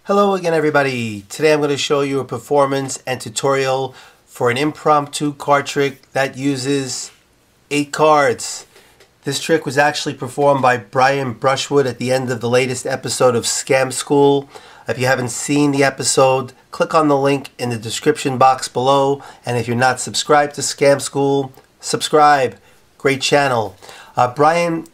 Hello again everybody. Today I'm going to show you a performance and tutorial for an impromptu card trick that uses 8 cards. This trick was actually performed by Brian Brushwood at the end of the latest episode of Scam School. If you haven't seen the episode, click on the link in the description box below, and if you're not subscribed to Scam School, subscribe. Great channel. Brian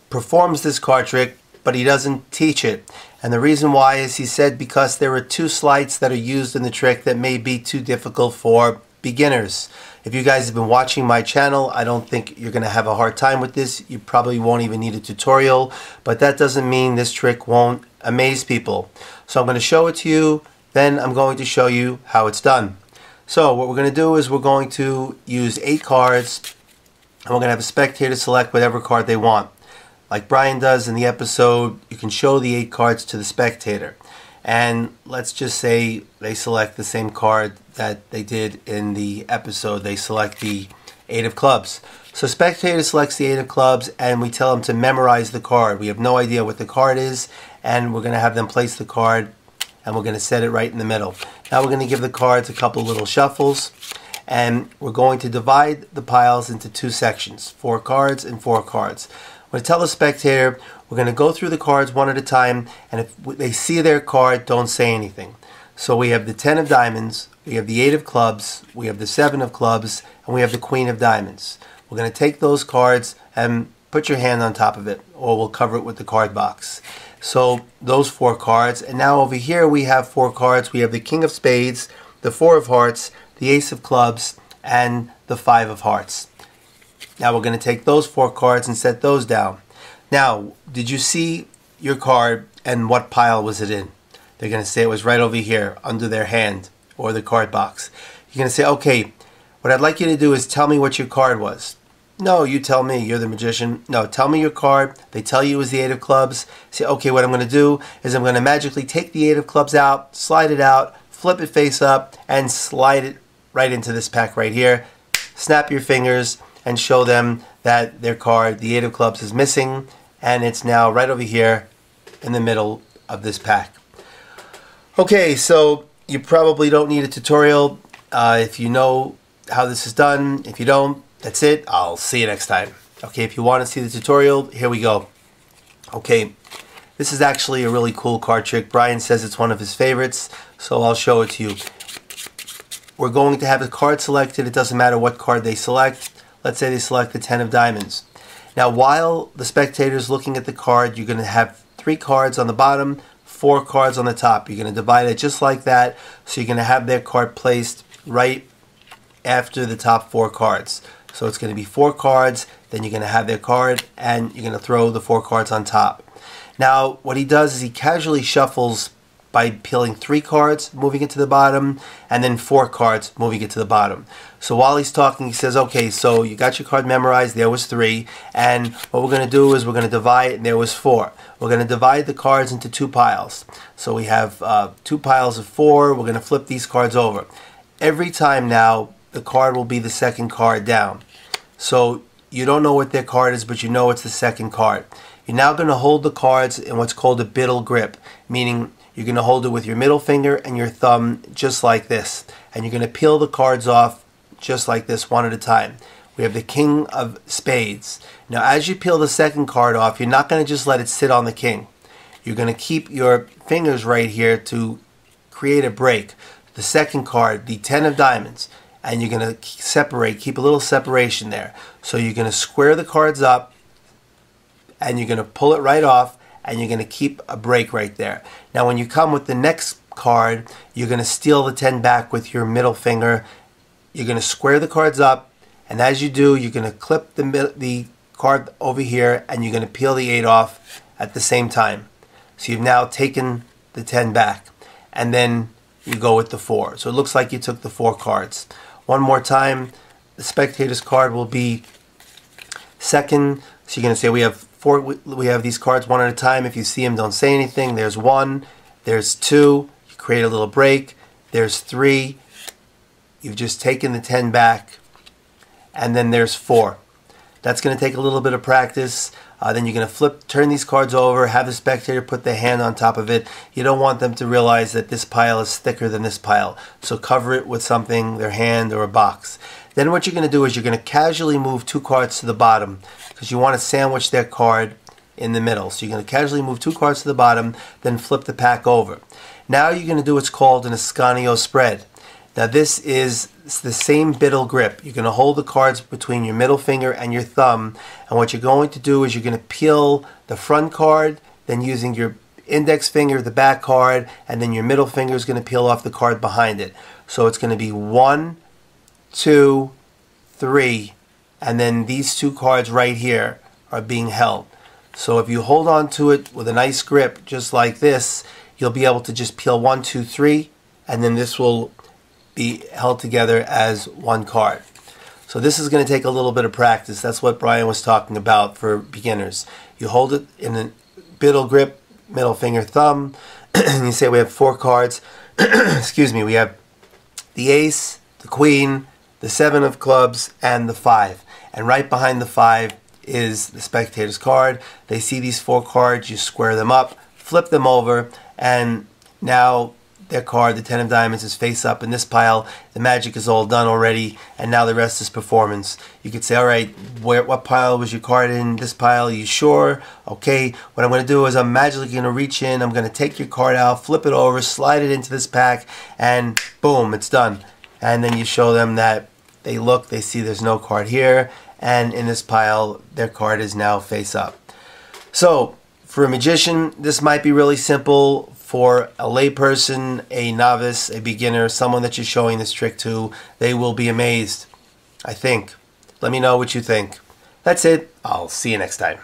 performs this card trick, but he doesn't teach it. And the reason why is he said because there are 2 sleights that are used in the trick that may be too difficult for beginners. If you guys have been watching my channel, I don't think you're going to have a hard time with this. You probably won't even need a tutorial, but that doesn't mean this trick won't amaze people. So I'm going to show it to you, then I'm going to show you how it's done. So what we're going to do is we're going to use 8 cards, and we're going to have a spectator select whatever card they want. Like Brian does in the episode, you can show the 8 cards to the spectator. And let's just say they select the same card that they did in the episode. They select the 8 of clubs. So spectator selects the 8 of clubs and we tell them to memorize the card. We have no idea what the card is, and we're going to have them place the card and we're going to set it right in the middle. Now we're going to give the cards a couple little shuffles, and we're going to divide the piles into 2 sections, 4 cards and 4 cards. I'm going to tell the spectator we're going to go through the cards one at a time, and if they see their card, don't say anything. So we have the 10 of diamonds, we have the 8 of clubs, we have the 7 of clubs, and we have the queen of diamonds. We're going to take those cards and put your hand on top of it, or we'll cover it with the card box. So those 4 cards, and now over here we have 4 cards. We have the king of spades, the 4 of hearts, the ace of clubs, and the 5 of hearts. Now we're going to take those 4 cards and set those down. Now, did you see your card and what pile was it in? They're going to say it was right over here under their hand or the card box. You're going to say, okay, what I'd like you to do is tell me what your card was. No, you tell me. You're the magician. No, tell me your card. They tell you it was the 8 of clubs. Say, okay, what I'm going to do is I'm going to magically take the 8 of clubs out, slide it out, flip it face up, and slide it right into this pack right here. Snap your fingers and show them that their card, the 8 of clubs, is missing, and it's now right over here in the middle of this pack. Okay, so you probably don't need a tutorial if you know how this is done. If you don't, that's it. I'll see you next time. Okay, if you want to see the tutorial, here we go. Okay, this is actually a really cool card trick. Brian says it's one of his favorites, so I'll show it to you. We're going to have a card selected. It doesn't matter what card they select. Let's say they select the 10 of diamonds. Now while the spectator is looking at the card, you're going to have 3 cards on the bottom, 4 cards on the top. You're going to divide it just like that, so you're going to have their card placed right after the top 4 cards. So it's going to be 4 cards, then you're going to have their card, and you're going to throw the 4 cards on top. Now what he does is he casually shuffles by peeling 3 cards, moving it to the bottom, and then 4 cards, moving it to the bottom. So while he's talking, he says, okay, so you got your card memorized, there was 3, and what we're going to do is we're going to divide, and there was 4. We're going to divide the cards into 2 piles. So we have 2 piles of 4, we're going to flip these cards over. Every time now, the card will be the second card down. So you don't know what their card is, but you know it's the second card. You're now going to hold the cards in what's called a biddle grip, meaning you're going to hold it with your middle finger and your thumb just like this. And you're going to peel the cards off just like this one at a time. We have the king of spades. Now as you peel the second card off, you're not going to just let it sit on the king. You're going to keep your fingers right here to create a break. The second card, the 10 of diamonds. And you're going to separate, keep a little separation there. So you're going to square the cards up and you're going to pull it right off, and you're going to keep a break right there. Now when you come with the next card, you're going to steal the 10 back with your middle finger. You're going to square the cards up, and as you do, you're going to clip the card over here, and you're going to peel the 8 off at the same time. So you've now taken the 10 back, and then you go with the 4. So it looks like you took the 4 cards. One more time, the spectator's card will be second. So you're going to say we have these cards one at a time. If you see them, don't say anything. There's 1, there's 2, you create a little break. There's 3, you've just taken the 10 back, and then there's 4. That's going to take a little bit of practice. Then you're going to turn these cards over, have the spectator put their hand on top of it. You don't want them to realize that this pile is thicker than this pile. So cover it with something, their hand or a box. Then what you're going to do is you're going to casually move 2 cards to the bottom because you want to sandwich their card in the middle. So you're going to casually move 2 cards to the bottom, then flip the pack over. Now you're going to do what's called an Ascanio spread. Now this is the same biddle grip. You're going to hold the cards between your middle finger and your thumb, and what you're going to do is you're going to peel the front card, then using your index finger the back card, and then your middle finger is going to peel off the card behind it. So it's going to be 1, 2, 3, and then these 2 cards right here are being held. So if you hold on to it with a nice grip just like this, you'll be able to just peel 1, 2, 3, and then this will be held together as 1 card. So this is going to take a little bit of practice. That's what Brian was talking about for beginners. You hold it in a biddle grip, middle finger, thumb, and you say we have 4 cards. Excuse me, we have the ace, the queen, the 7 of clubs, and the 5. And right behind the 5 is the spectator's card. They see these 4 cards, you square them up, flip them over, and now their card, the 10 of diamonds, is face up in this pile. The magic is all done already, and now the rest is performance. You could say, all right, what pile was your card in? This pile, are you sure? Okay, what I'm going to do is I'm magically going to reach in, I'm going to take your card out, flip it over, slide it into this pack, and boom, it's done. And then you show them that they look, they see there's no card here, and in this pile, their card is now face up. So, for a magician, this might be really simple. For a layperson, a novice, a beginner, someone that you're showing this trick to, they will be amazed, I think. Let me know what you think. That's it. I'll see you next time.